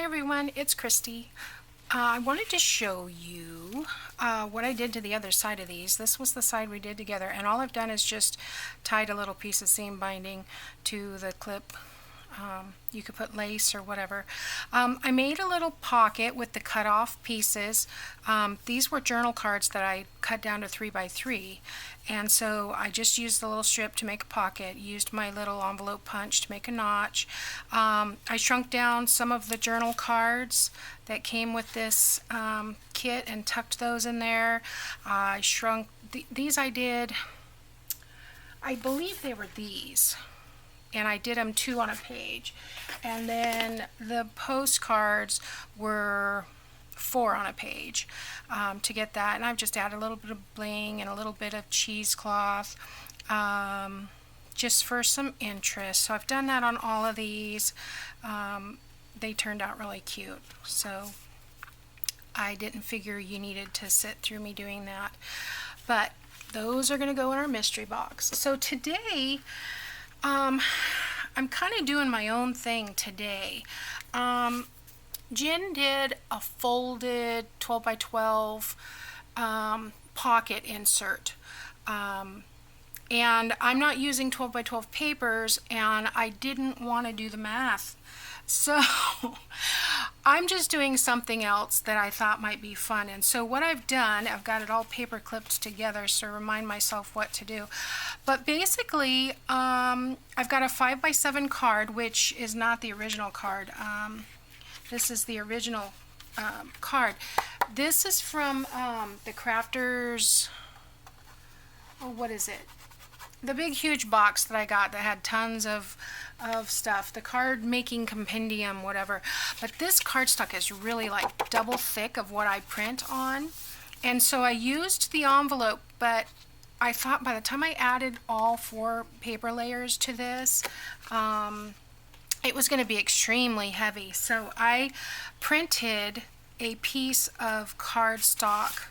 Hi everyone, it's Christy. I wanted to show you what I did to the other side of these. This was the side we did together, and all I've done is just tied a little piece of seam binding to the clip. You could put lace or whatever. I made a little pocket with the cut off pieces. These were journal cards that I cut down to 3 by 3, and so I just used the little strip to make a pocket, used my little envelope punch to make a notch. I shrunk down some of the journal cards that came with this kit and tucked those in there. I shrunk these. I believe they were these, and I did them 2 on a page, and then the postcards were 4 on a page to get that. And I've just added a little bit of bling and a little bit of cheesecloth just for some interest. So I've done that on all of these. They turned out really cute, so I didn't figure you needed to sit through me doing that, but those are going to go in our mystery box. So today I'm kind of doing my own thing today. Jen did a folded 12 by 12 pocket insert. And I'm not using 12 by 12 papers, and I didn't want to do the math. So I'm just doing something else that I thought might be fun. And so what I've done, I've got it all paper clipped together to remind myself what to do. But basically, I've got a 5 by 7 card, which is not the original card. This is the original card. This is from the Crafters, oh, what is it? The big huge box that I got that had tons of stuff, the card making compendium, whatever. But this cardstock is really like double thick of what I print on, and so I used the envelope, but I thought by the time I added all 4 paper layers to this, it was going to be extremely heavy. So I printed a piece of cardstock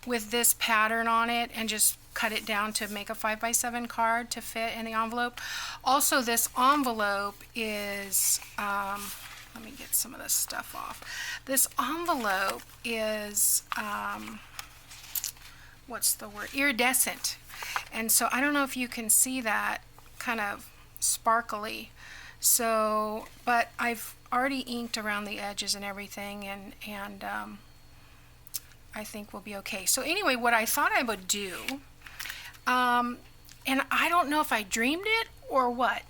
with this pattern on it and just cut it down to make a 5 by 7 card to fit in the envelope. Also, this envelope is, let me get some of this stuff off. This envelope is, what's the word? Iridescent. And so I don't know if you can see that, kind of sparkly. So, but I've already inked around the edges and everything, and I think we'll be okay. So anyway, what I thought I would do, and I don't know if I dreamed it or what,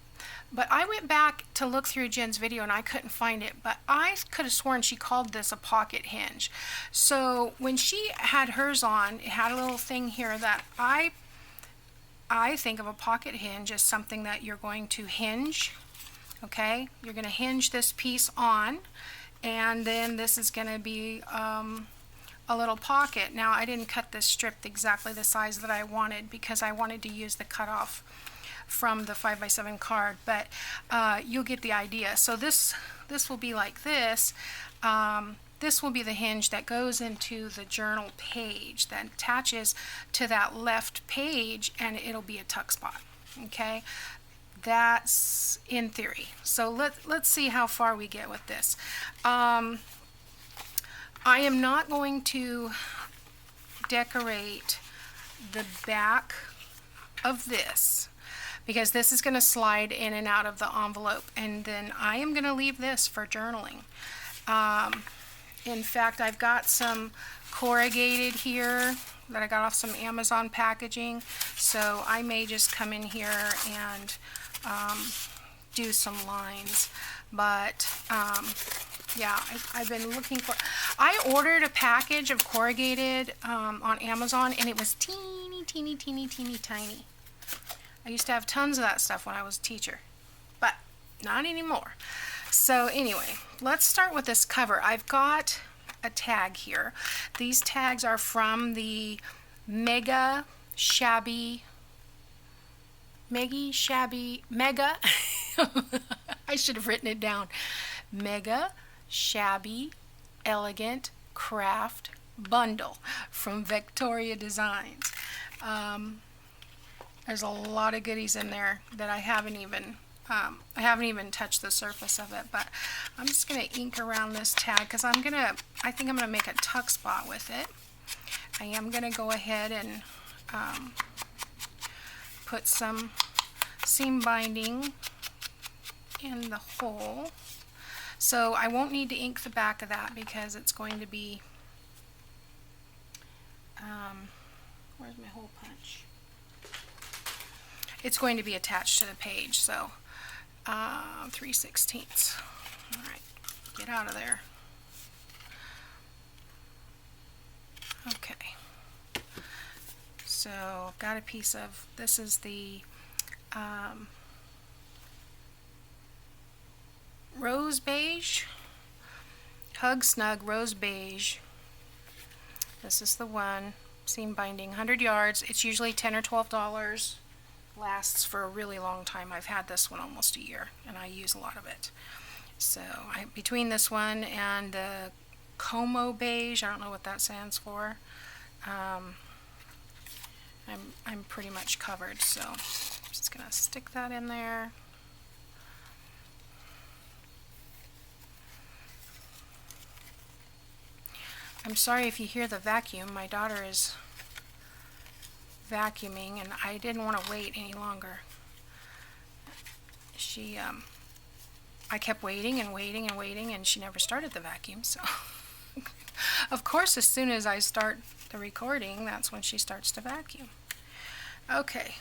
but I went back to look through Jen's video and I couldn't find it, but I could have sworn she called this a pocket hinge. So when she had hers on, it had a little thing here that I think of a pocket hinge as something that you're going to hinge, okay? You're going to hinge this piece on, and then this is going to be a little pocket. Now, I didn't cut this strip exactly the size that I wanted because I wanted to use the cutoff from the 5 by 7 card, but you'll get the idea. So this will be like this. This will be the hinge that goes into the journal page that attaches to that left page, and it'll be a tuck spot. Okay, that's in theory. So let's see how far we get with this. I am not going to decorate the back of this because this is going to slide in and out of the envelope, and then I am going to leave this for journaling. In fact, I've got some corrugated here that I got off some Amazon packaging, so I may just come in here and do some lines. But yeah, I've been looking for, I ordered a package of corrugated on Amazon, and it was teeny tiny. I used to have tons of that stuff when I was a teacher, but not anymore. So anyway, let's start with this cover. I've got a tag here. These tags are from the Mega Shabby, I should have written it down. Mega Shabby Elegant Craft Bundle from Vectoria Designs. There's a lot of goodies in there that I haven't even I haven't even touched the surface of it, but I'm just going to ink around this tag because I think I'm going to make a tuck spot with it. I am going to go ahead and put some seam binding in the hole. So I won't need to ink the back of that because it's going to be, where's my hole punch? It's going to be attached to the page, so 3/16. All right, get out of there. Okay, so I've got a piece of, this is the rose beige, Hug Snug Rose Beige. This is the one, seam binding, 100 yards. It's usually $10 or $12. Lasts for a really long time. I've had this one almost a year and I use a lot of it. So between this one and the Como Beige, I don't know what that stands for, I'm pretty much covered, so I'm just gonna stick that in there. I'm sorry if you hear the vacuum. My daughter is vacuuming and I didn't want to wait any longer. I kept waiting and waiting and waiting and she never started the vacuum, so of course as soon as I start the recording, that's when she starts to vacuum. Okay.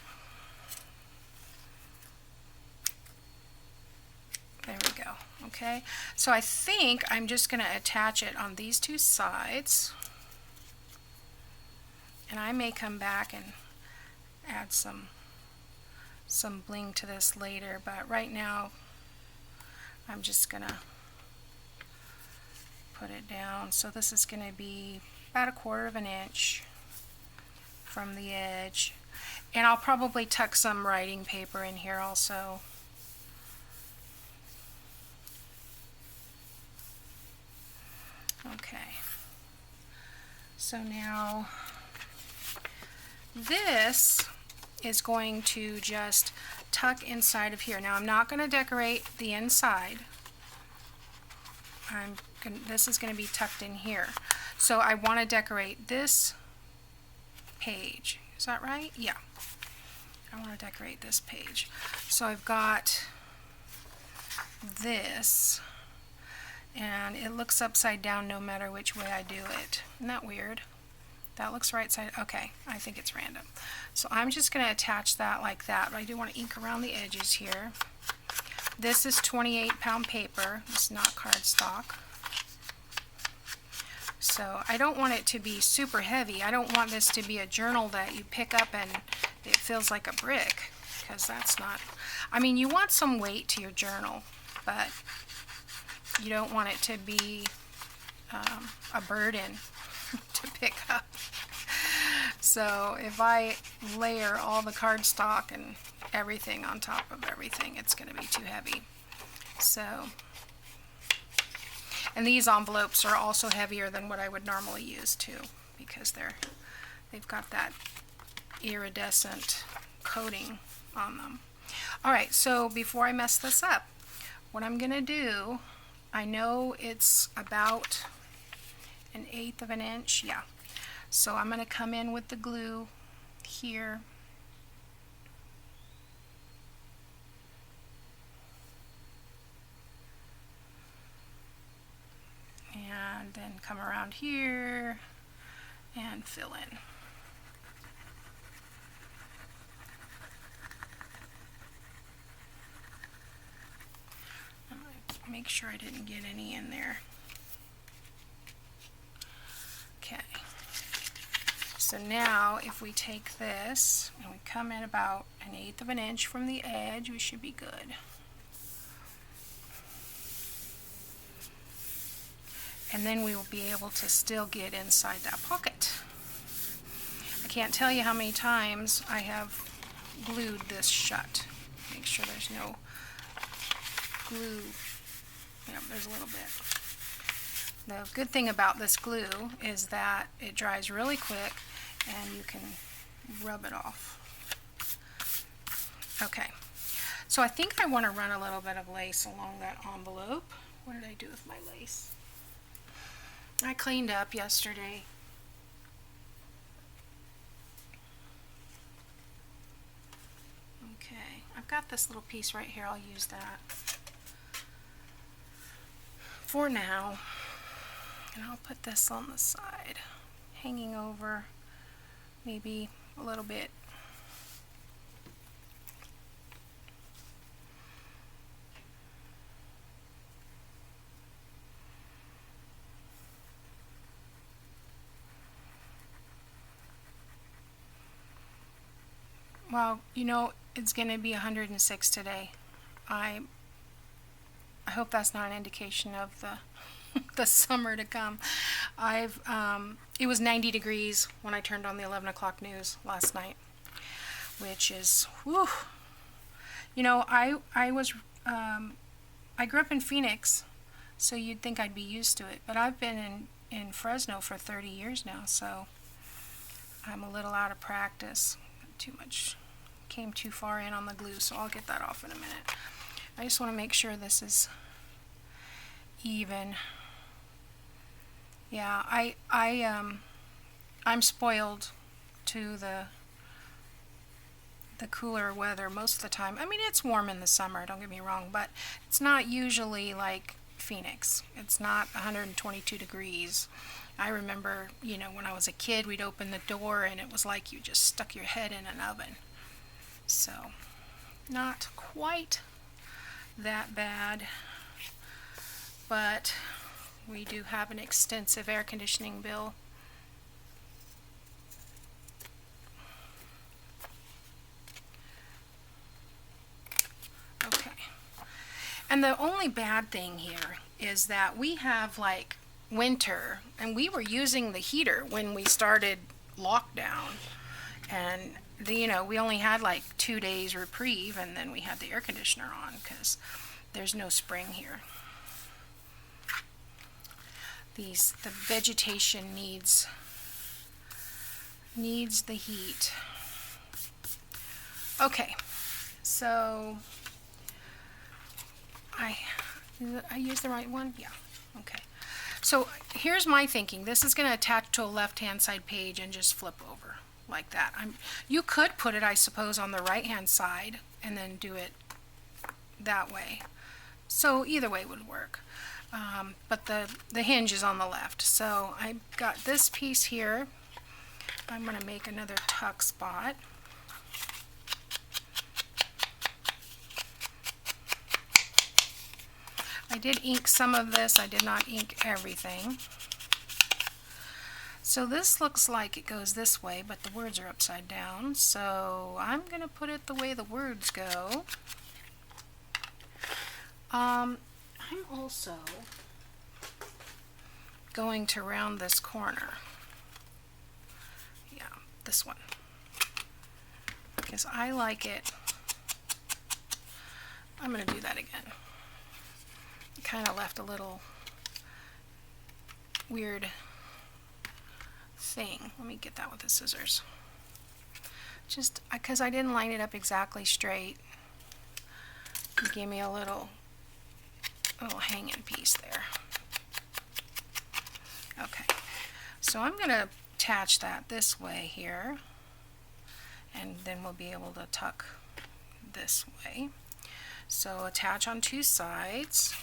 There we go. Okay, so I think I'm just going to attach it on these two sides, and I may come back and add some bling to this later, but right now I'm just going to put it down. So this is going to be about 1/4 inch from the edge, and I'll probably tuck some writing paper in here also. Okay, so now this is going to just tuck inside of here. Now I'm not going to decorate the inside. This is going to be tucked in here. So I want to decorate this page. Is that right? Yeah. I want to decorate this page. So I've got this. And it looks upside down no matter which way I do it. Isn't that weird? That looks right side. Okay, I think it's random. So I'm just going to attach that like that, but I do want to ink around the edges here. This is 28-pound paper. It's not cardstock. So I don't want it to be super heavy. I don't want this to be a journal that you pick up and it feels like a brick, because that's not, I mean, you want some weight to your journal, but you don't want it to be a burden to pick up. So if I layer all the cardstock and everything on top of everything, it's going to be too heavy. So, and these envelopes are also heavier than what I would normally use too, because they've got that iridescent coating on them. All right, so before I mess this up, what I'm going to do, I know it's about 1/8 inch, yeah. So I'm going to come in with the glue here. And then come around here and fill in. Make sure I didn't get any in there. Okay. So now if we take this and we come in about 1/8 inch from the edge, we should be good. And then we will be able to still get inside that pocket. I can't tell you how many times I have glued this shut. Make sure there's no glue. Yep, there's a little bit. The good thing about this glue is that it dries really quick and you can rub it off. Okay, So I think I want to run a little bit of lace along that envelope. What did I do with my lace? I cleaned up yesterday. Okay, I've got this little piece right here. I'll use that for now. And I'll put this on the side, hanging over maybe a little bit. Well, you know, it's going to be 106 today. I hope that's not an indication of the the summer to come. It was 90 degrees when I turned on the 11 o'clock news last night, which is, whew. You know, I grew up in Phoenix, so you'd think I'd be used to it, but I've been in Fresno for 30 years now, so I'm a little out of practice. Too much, came too far in on the glue, so I'll get that off in a minute. I just want to make sure this is even. Yeah, I'm spoiled to the cooler weather most of the time. I mean, it's warm in the summer, don't get me wrong, but it's not usually like Phoenix. It's not 122 degrees. I remember, you know, when I was a kid, we'd open the door and it was like you just stuck your head in an oven. So, not quite that bad, but we do have an extensive air conditioning bill. Okay. And the only bad thing here is that we have like winter, and we were using the heater when we started lockdown, and you know, we only had like 2 days reprieve, and then we had the air conditioner on because there's no spring here. The vegetation needs the heat. Okay, so I used the right one? Yeah, okay. So here's my thinking. This is going to attach to a left-hand side page and just flip over like that. You could put it, I suppose, on the right-hand side and then do it that way. So either way would work. But the hinge is on the left. So I've got this piece here. I'm going to make another tuck spot. I did ink some of this. I did not ink everything. So this looks like it goes this way, but the words are upside down. So I'm going to put it the way the words go. I'm also going to round this corner. Yeah, this one. Because I like it. I'm going to do that again. Kind of left a little weird thing. Let me get that with the scissors. Just because I didn't line it up exactly straight. It gave me a little hanging piece there. Okay, so I'm going to attach that this way here, and then we'll be able to tuck this way. So attach on 2 sides.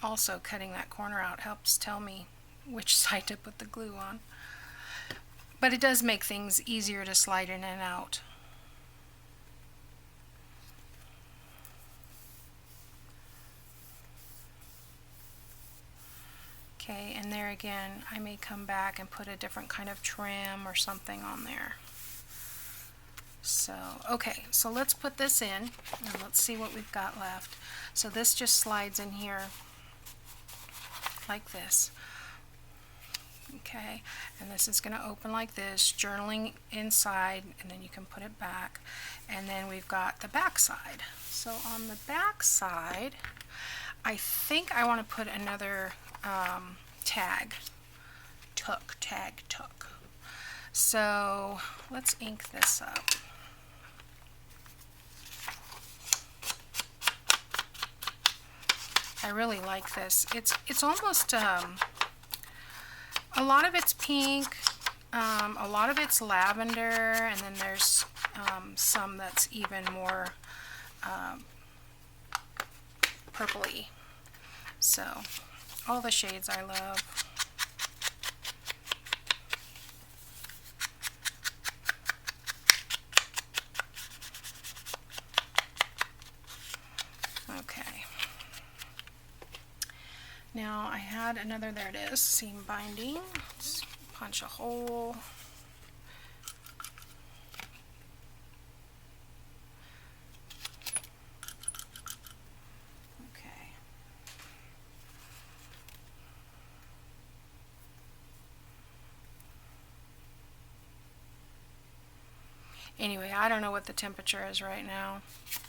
Also, cutting that corner out helps tell me which side to put the glue on. But it does make things easier to slide in and out. Okay, and there again, I may come back and put a different kind of trim or something on there. So, okay, so let's put this in, and let's see what we've got left. So this just slides in here like this. Okay, and this is going to open like this, journaling inside, and then you can put it back. And then we've got the back side. So on the back side, I think I want to put another tag. Tuck. So let's ink this up. I really like this. It's almost, a lot of it's pink, a lot of it's lavender, and then there's some that's even more purpley. So, all the shades I love. Okay. Now I had another, there it is, seam binding. Let's punch a hole. Okay. Anyway, I don't know what the temperature is right now,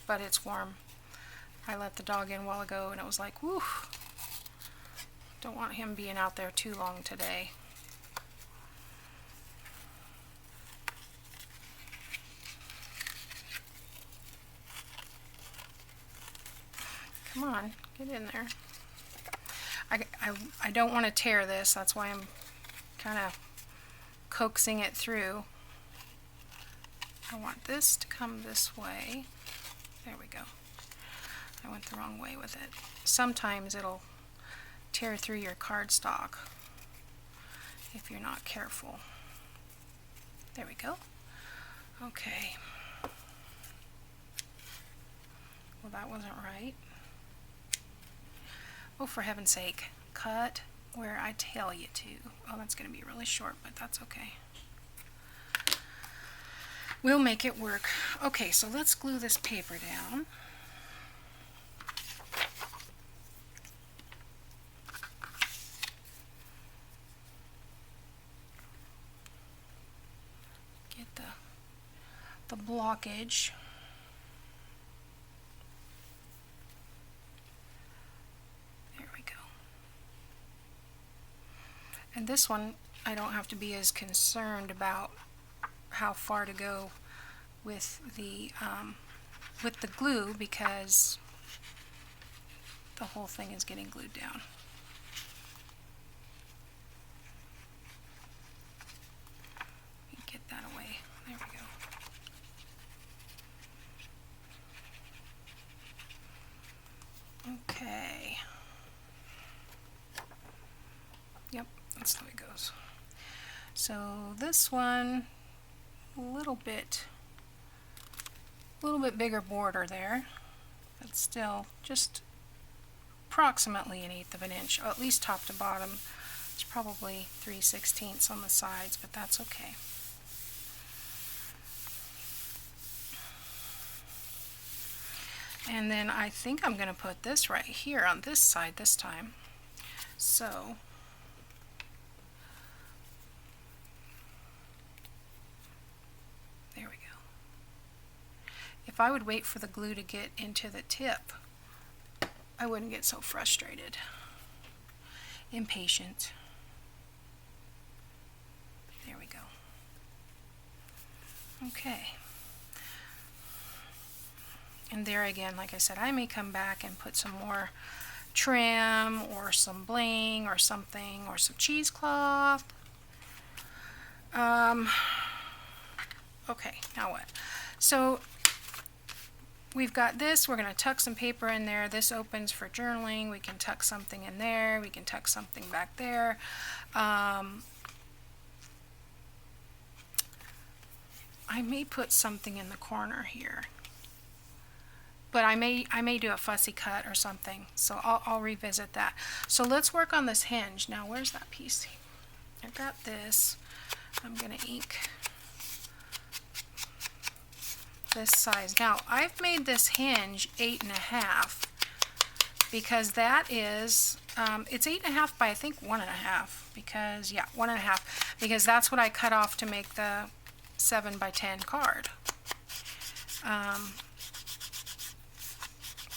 but it's warm. I let the dog in a while ago and it was like, whew. Don't want him being out there too long today. Come on, get in there. I don't want to tear this, that's why I'm kind of coaxing it through. I want this to come this way. There we go. I went the wrong way with it. Sometimes it'll tear through your cardstock if you're not careful. There we go. Okay. Well, that wasn't right. Oh, for heaven's sake, cut where I tell you to. Oh, that's going to be really short, but that's okay. We'll make it work. Okay, so let's glue this paper down. Get the blockage. There we go. And this one, I don't have to be as concerned about how far to go with the glue because the whole thing is getting glued down. Get that away. There we go. Okay. Yep, that's the way it goes. So this one, a little bit bigger border there, but still just approximately 1/8 of an inch, or at least top to bottom. It's probably 3/16 on the sides, but that's okay. And then I think I'm going to put this right here on this side this time. So there we go. If I would wait for the glue to get into the tip, I wouldn't get so frustrated. Impatient. There we go. Okay. And there again, like I said, I may come back and put some more trim or some bling or something, or some cheesecloth. Okay, now what? So we've got this, we're going to tuck some paper in there. This opens for journaling. We can tuck something in there. We can tuck something back there. I may put something in the corner here. But I may do a fussy cut or something. So I'll revisit that. So let's work on this hinge. Now where's that piece? I've got this. I'm going to ink this size. Now I've made this hinge 8.5 because that is it's 8.5 by I think 1.5 because yeah, 1.5 because that's what I cut off to make the 7 by 10 card.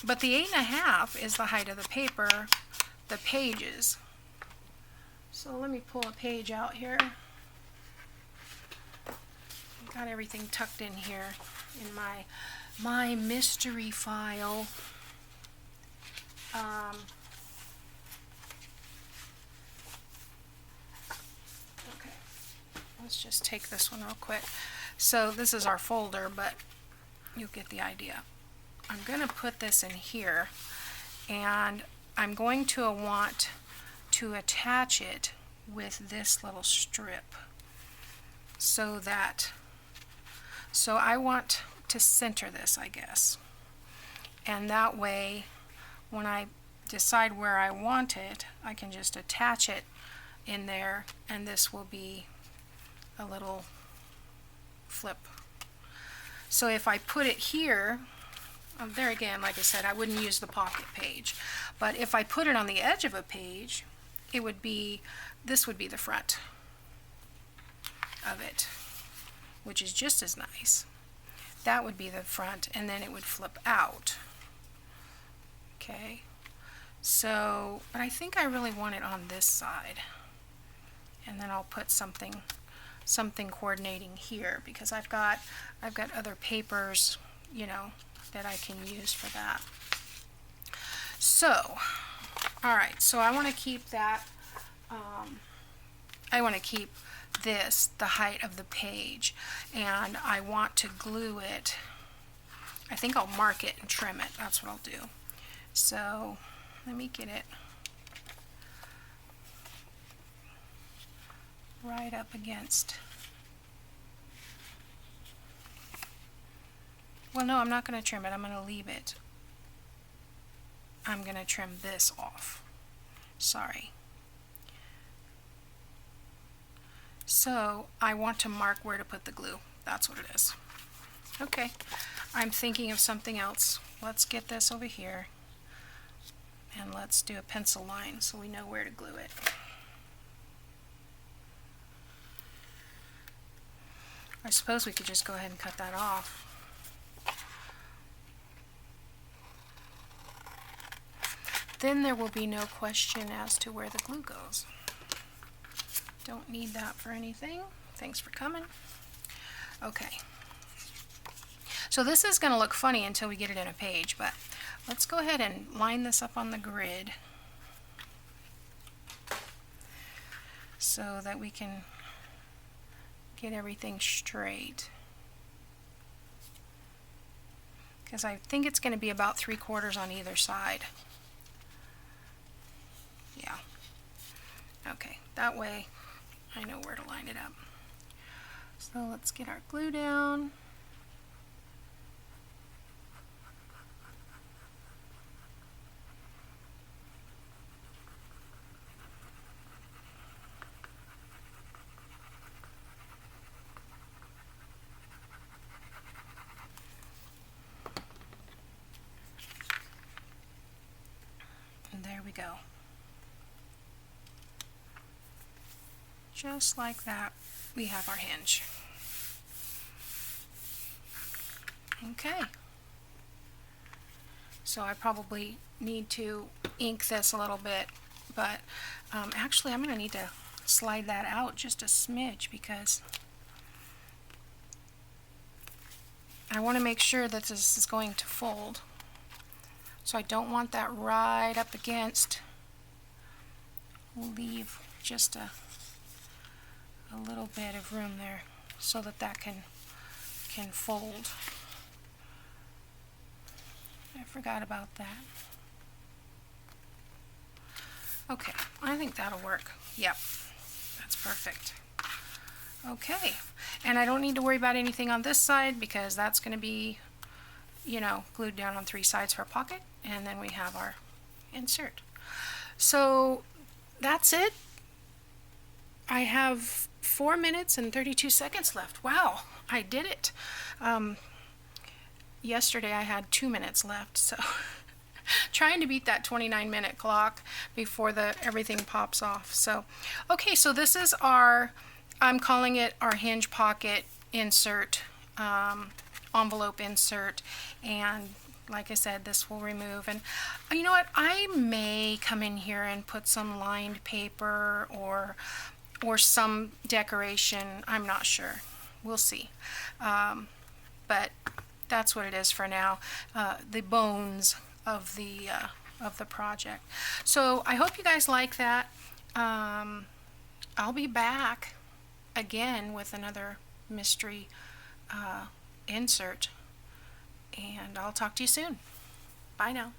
But the 8.5 is the height of the paper, the pages. So let me pull a page out here. Got everything tucked in here in my mystery file. let's just take this one real quick. So this is our folder, but you'll get the idea. I'm going to put this in here, and I'm going to want to attach it with this little strip so I want to center this, I guess, and that way when I decide where I want it, I can just attach it in there, and this will be a little flip. So if I put it here, there again, like I said, I wouldn't use the pocket page, but if I put it on the edge of a page, it would be, this would be the front of it, which is just as nice. That would be the front, and then it would flip out. Okay, so, but I think I really want it on this side, and then I'll put something coordinating here, because I've got other papers, you know, that I can use for that. So, all right, so I want to keep that, I want to keep this the height of the page, and I want to glue it. I think I'll mark it and trim it. That's what I'll do. So let me get it right up against. Well, no, I'm not going to trim it. I'm going to leave it. I'm going to trim this off. Sorry. So I want to mark where to put the glue. That's what it is. Okay, I'm thinking of something else. Let's get this over here, and let's do a pencil line so we know where to glue it. I suppose we could just go ahead and cut that off. Then there will be no question as to where the glue goes. Don't need that for anything. Thanks for coming. Okay. So this is going to look funny until we get it in a page, but let's go ahead and line this up on the grid so that we can get everything straight. Because I think it's going to be about 3/4 on either side. Yeah. Okay, that way I know where to line it up. So let's get our glue down. And there we go. Just like that, we have our hinge. Okay. So I probably need to ink this a little bit, but actually I'm going to need to slide that out just a smidge, because I want to make sure that this is going to fold. So I don't want that right up against. We'll leave just a little bit of room there so that that can fold. I forgot about that. Okay, I think that'll work. Yep, that's perfect. Okay, and I don't need to worry about anything on this side, because that's going to be, you know, glued down on 3 sides for a pocket, and then we have our insert. So that's it. I have 4 minutes and 32 seconds left. Wow, I did it. Yesterday I had 2 minutes left, so trying to beat that 29-minute clock before everything pops off. So, okay, so this is our, I'm calling it our hinge pocket insert, envelope insert, and like I said, this will remove. And you know what, I may come in here and put some lined paper or some decoration. I'm not sure. We'll see. But that's what it is for now. The bones of the project. So I hope you guys like that. I'll be back again with another mystery insert, and I'll talk to you soon. Bye now.